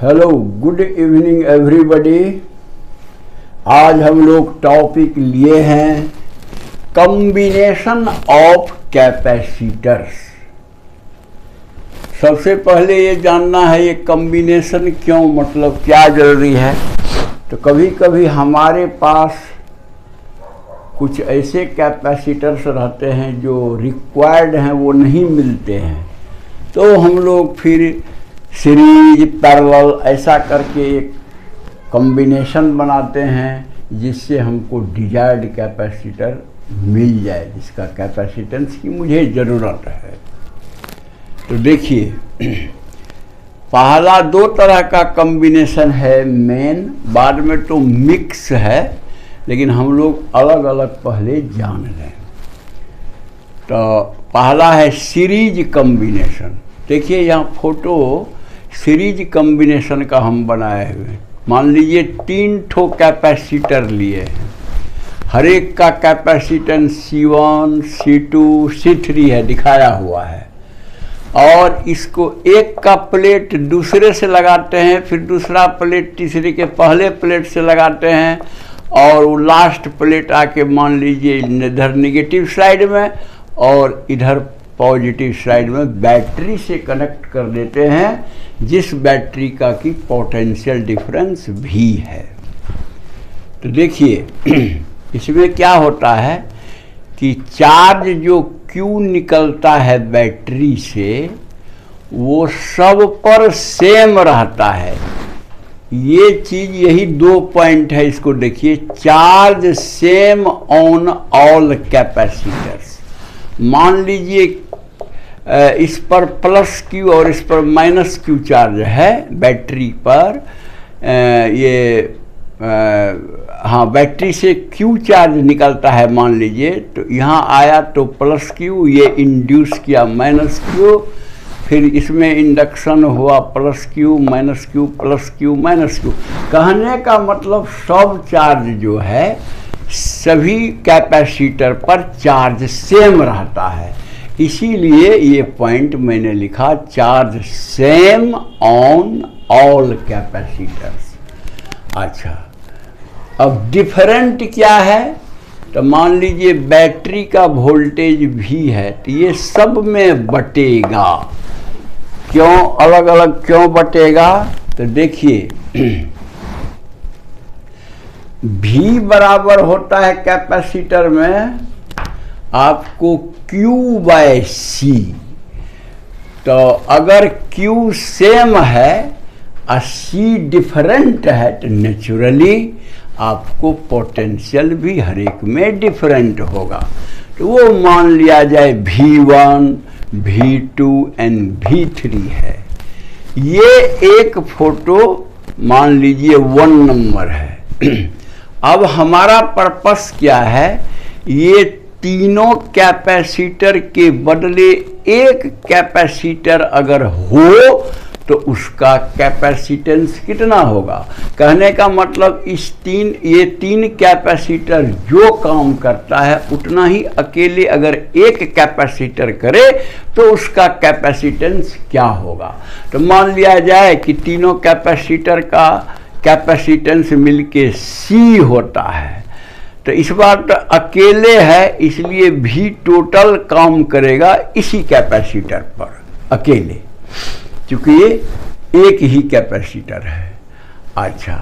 Hello, good evening everybody. आज हम लोग टॉपिक लिए हैं कॉम्बिनेशन ऑफ कैपेसिटर्स। सबसे पहले ये जानना है ये कॉम्बिनेशन क्यों, मतलब क्या जरूरी है। तो कभी कभी हमारे पास कुछ ऐसे कैपेसिटर्स रहते हैं जो रिक्वायर्ड हैं, वो नहीं मिलते हैं, तो हम लोग फिर सीरीज पैरेलल ऐसा करके एक कॉम्बिनेशन बनाते हैं जिससे हमको डिजायर्ड कैपेसिटर मिल जाए, जिसका कैपेसिटेंस की मुझे ज़रूरत है। तो देखिए, पहला दो तरह का कॉम्बिनेशन है मेन, बाद में तो मिक्स है, लेकिन हम लोग अलग अलग पहले जान लें। तो पहला है सीरीज कॉम्बिनेशन। देखिए यहाँ फोटो सीरीज कॉम्बिनेशन का हम बनाए हुए। मान लीजिए 3 ठो कैपेसिटर लिए हैं, हर एक का कैपेसिटेंस C1, C2, C3 है, दिखाया हुआ है। और इसको एक का प्लेट दूसरे से लगाते हैं, फिर दूसरा प्लेट तीसरे के पहले प्लेट से लगाते हैं, और वो लास्ट प्लेट आके मान लीजिए इधर नेगेटिव साइड में और इधर पॉजिटिव साइड में बैटरी से कनेक्ट कर देते हैं, जिस बैटरी का की पोटेंशियल डिफरेंस भी है। तो देखिए इसमें क्या होता है कि चार्ज जो Q निकलता है बैटरी से वो सब पर सेम रहता है। ये चीज, यही 2 पॉइंट है, इसको देखिए। Charge same on all capacitors. मान लीजिए इस पर प्लस Q और इस पर माइनस Q चार्ज है बैटरी पर। हाँ, बैटरी से Q चार्ज निकलता है मान लीजिए, तो यहाँ आया तो प्लस Q, ये इंड्यूस किया माइनस Q, फिर इसमें इंडक्शन हुआ plus Q minus Q plus Q minus Q। कहने का मतलब सब चार्ज जो है सभी कैपेसिटर पर चार्ज सेम रहता है, इसीलिए ये पॉइंट मैंने लिखा, charge same on all capacitors. अच्छा, अब डिफरेंट क्या है? तो मान लीजिए बैटरी का वोल्टेज भी है, तो ये सब में बटेगा। क्यों अलग अलग क्यों बटेगा? तो देखिए V बराबर होता है कैपेसिटर में आपको Q/C। तो अगर Q सेम है और C डिफरेंट है, तो नेचुरली आपको पोटेंशियल भी हर एक में डिफरेंट होगा। तो वो मान लिया जाए V1, V2 एंड V3 है। ये एक फोटो मान लीजिए 1 नंबर है। अब हमारा पर्पस क्या है? ये तीनों कैपेसिटर के बदले एक कैपेसिटर अगर हो तो उसका कैपेसिटेंस कितना होगा? कहने का मतलब ये तीन कैपेसिटर जो काम करता है उतना ही अकेले अगर एक कैपेसिटर करे तो उसका कैपेसिटेंस क्या होगा। तो मान लिया जाए कि तीनों कैपेसिटर का कैपेसिटेंस मिलके C होता है, तो इस बार तो अकेले है, इसलिए V टोटल काम करेगा इसी कैपेसिटर पर अकेले, क्योंकि ये एक ही कैपेसिटर है। अच्छा,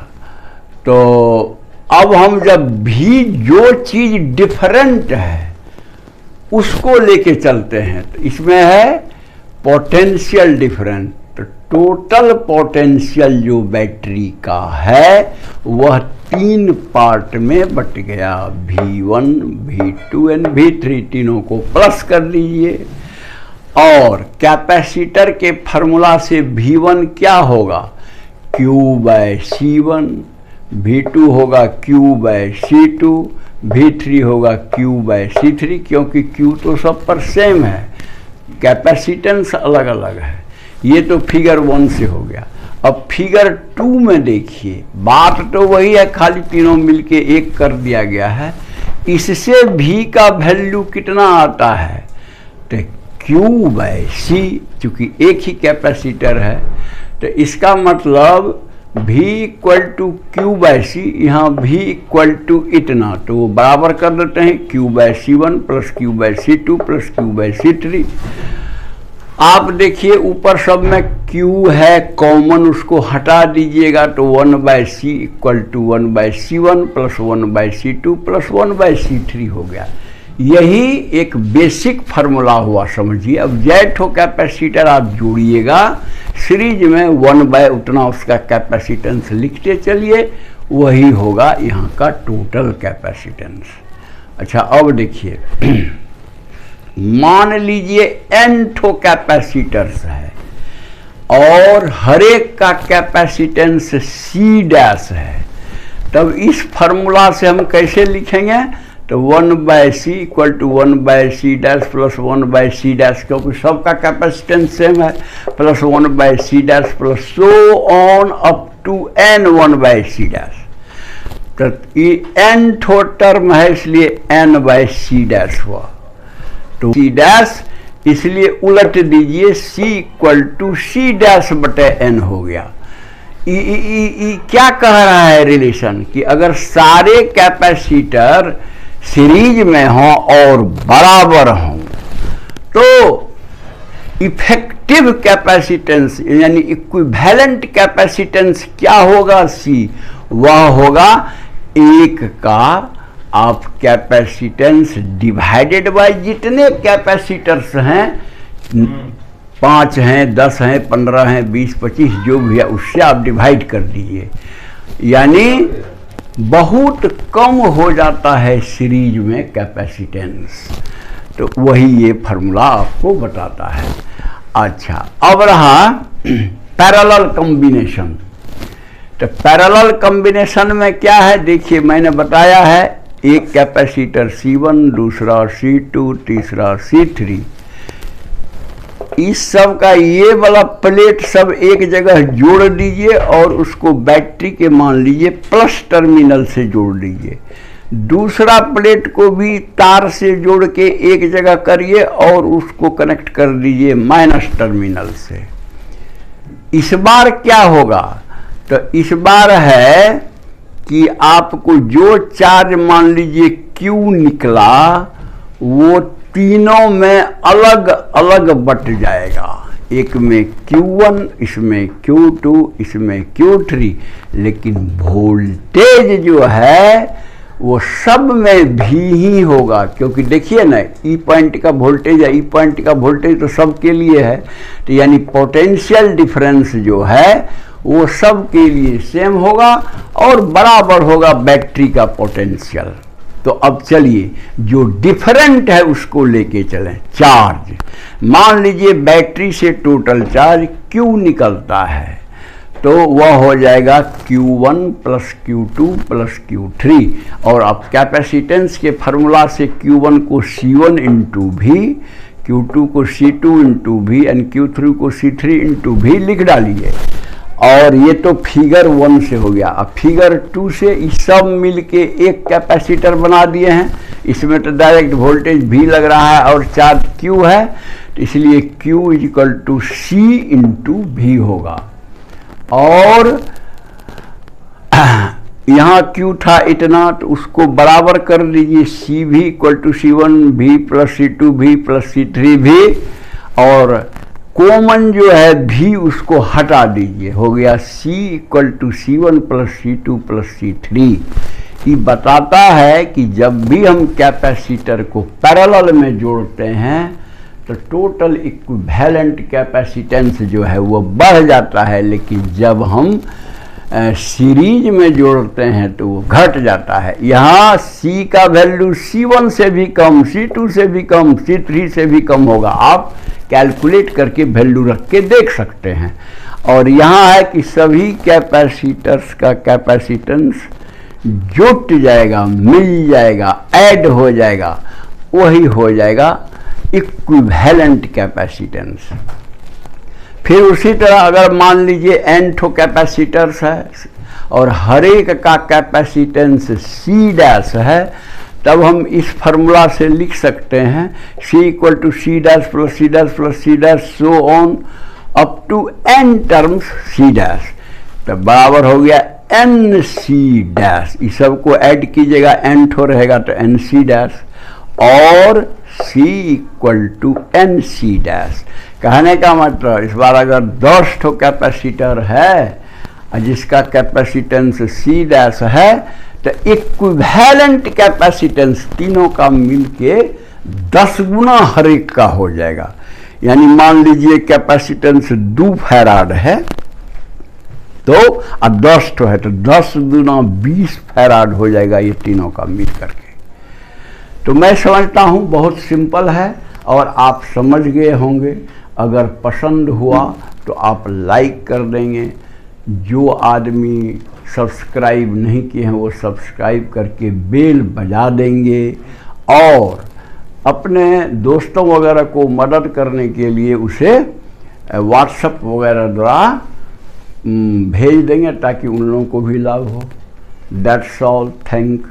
तो अब हम जब भी जो चीज डिफरेंट है उसको लेके चलते हैं, तो इसमें है पोटेंशियल डिफरेंस। तो टोटल पोटेंशियल जो बैटरी का है वह 3 पार्ट में बट गया, V1, V2 एंड V3, तीनों को प्लस कर लीजिए। और कैपेसिटर के फार्मूला से V1 क्या होगा? Q/C1, V2 होगा Q/C2, V3 होगा Q/C3, क्योंकि Q तो सब पर सेम है, कैपेसिटेंस अलग अलग है। ये तो फिगर 1 से हो गया। अब फिगर 2 में देखिए, बात तो वही है, खाली तीनों मिलके एक कर दिया गया है। इससे V का वैल्यू कितना आता है? तो Q/C, चूंकि एक ही कैपेसिटर है तो इसका मतलब V equal to q by c, यहाँ V इक्वल टू इतना, तो वो बराबर कर देते हैं Q by C1 plus Q by C2 plus Q by C3। आप देखिए ऊपर सब में Q है कॉमन, उसको हटा दीजिएगा तो 1 by C equal to 1 by C1 plus 1 by C2 plus 1 by C3 हो गया। यही एक बेसिक फार्मूला हुआ समझिए। अब जेठो कैपेसिटर आप जोड़िएगा सीरीज में 1 बाय उतना उसका कैपेसिटेंस लिखते चलिए, वही होगा यहाँ का टोटल कैपेसिटेंस। अच्छा अब देखिए मान लीजिए n ठो कैपेसिटर्स है और हर एक का कैपेसिटेंस C डैश है, तब इस फार्मूला से हम कैसे लिखेंगे, तो 1 by C equal to 1 by C dash plus 1 by C dash, क्योंकि सबका कैपेसिटेंस सेम है, plus 1 by C dash plus so on up to n 1 by C dash. तो ये n ठो टर्म है इसलिए n बाय सी डैश हुआ, तो सी डैश इसलिए उलट दीजिए c equal to C dash बटे n हो गया। क्या कह रहा है रिलेशन कि अगर सारे कैपेसिटर सीरीज में हों और बराबर हों तो इफेक्टिव कैपेसिटेंस यानी इक्विवेलेंट कैपेसिटेंस क्या होगा, C, वह होगा एक का आप कैपेसिटेंस डिवाइडेड बाय जितने कैपेसिटर्स हैं, 5 हैं 10 हैं 15 हैं 20 25 जो भी है उससे आप डिवाइड कर दीजिए, यानी बहुत कम हो जाता है सीरीज में कैपेसिटेंस। तो वही ये फार्मूला आपको बताता है। अच्छा अब रहा पैरेलल कॉम्बिनेशन। तो पैरेलल कॉम्बिनेशन में क्या है, देखिए मैंने बताया है एक कैपेसिटर C1, दूसरा C2, तीसरा C3, इस सब का ये वाला प्लेट सब एक जगह जोड़ दीजिए और उसको बैटरी के मान लीजिए प्लस टर्मिनल से जोड़ दीजिए, दूसरा प्लेट को भी तार से जोड़ के एक जगह करिए और उसको कनेक्ट कर दीजिए माइनस टर्मिनल से। इस बार क्या होगा, तो इस बार है कि आपको जो चार्ज मान लीजिए Q निकला वो तीनों में अलग अलग बट जाएगा, एक में Q1, इसमें Q2, इसमें Q3, लेकिन वोल्टेज जो है वो सब में भी ही होगा, क्योंकि देखिए ना ई पॉइंट का वोल्टेज है, ई पॉइंट का वोल्टेज तो सबके लिए है, तो यानी पोटेंशियल डिफरेंस जो है वो सब के लिए सेम होगा और बराबर होगा बैटरी का पोटेंशियल। तो अब चलिए जो डिफरेंट है उसको लेके चलें। चार्ज, मान लीजिए बैटरी से टोटल चार्ज Q निकलता है तो वह हो जाएगा Q1 plus Q2 plus Q3, और अब कैपेसिटेंस के फार्मूला से Q1 को C1 इंटू भी, Q2 को C2 इंटू भी एंड Q3 को C3 इंटू भी लिख डालिए। और ये तो फिगर 1 से हो गया। अब फिगर 2 से इस सब मिलके एक कैपेसिटर बना दिए हैं, इसमें तो डायरेक्ट वोल्टेज भी लग रहा है और चार्ज Q है, तो इसलिए Q equal to C into भी होगा। और यहाँ Q था इतना, तो उसको बराबर कर दीजिए, C भी इक्वल टू C1 भी प्लस C2 भी प्लस C3 भी, और कॉमन जो है भी उसको हटा दीजिए, हो गया C equal to C1 plus C2 plus C3। ये बताता है कि जब भी हम कैपेसिटर को पैरेलल में जोड़ते हैं तो टोटल इक्विवेलेंट कैपेसिटेंस जो है वो बढ़ जाता है, लेकिन जब हम सीरीज में जोड़ते हैं तो वो घट जाता है। यहाँ C का वैल्यू C1 से भी कम, C2 से भी कम, C3 से भी कम होगा, आप कैलकुलेट करके वैल्यू रख के देख सकते हैं। और यहाँ है कि सभी कैपेसिटर्स का कैपेसिटेंस जुट जाएगा, मिल जाएगा, ऐड हो जाएगा, वही हो जाएगा इक्विवेलेंट कैपेसिटेंस। फिर उसी तरह अगर मान लीजिए n ठो कैपेसिटर्स है और हर एक का कैपेसिटेंस C डैश है, तब हम इस फार्मूला से लिख सकते हैं C equal to C dash plus C dash plus C dash so on up to n terms c dash, तो बराबर हो गया एन सी डैश। इस सब को ऐड कीजिएगा, n ठो रहेगा तो एन सी डैश, और c equal to N C dash. कहने का मतलब इस बार अगर 10 ठो कैपेसिटर है जिसका कैपेसिटेंस c डैश है, तो इक्विवेलेंट कैपेसिटेंस तीनों का मिलके 10 गुना हर एक का हो जाएगा। यानी मान लीजिए कैपेसिटेंस 2 फैराड है तो 10 ठो है तो 10 गुना 20 फैराड हो जाएगा ये तीनों का मिल करके। तो मैं समझता हूँ बहुत सिंपल है और आप समझ गए होंगे। अगर पसंद हुआ तो आप लाइक कर देंगे, जो आदमी सब्सक्राइब नहीं किए हैं वो सब्सक्राइब करके बेल बजा देंगे, और अपने दोस्तों वगैरह को मदद करने के लिए उसे व्हाट्सएप वगैरह द्वारा भेज देंगे ताकि उन लोगों को भी लाभ हो। That's all, thank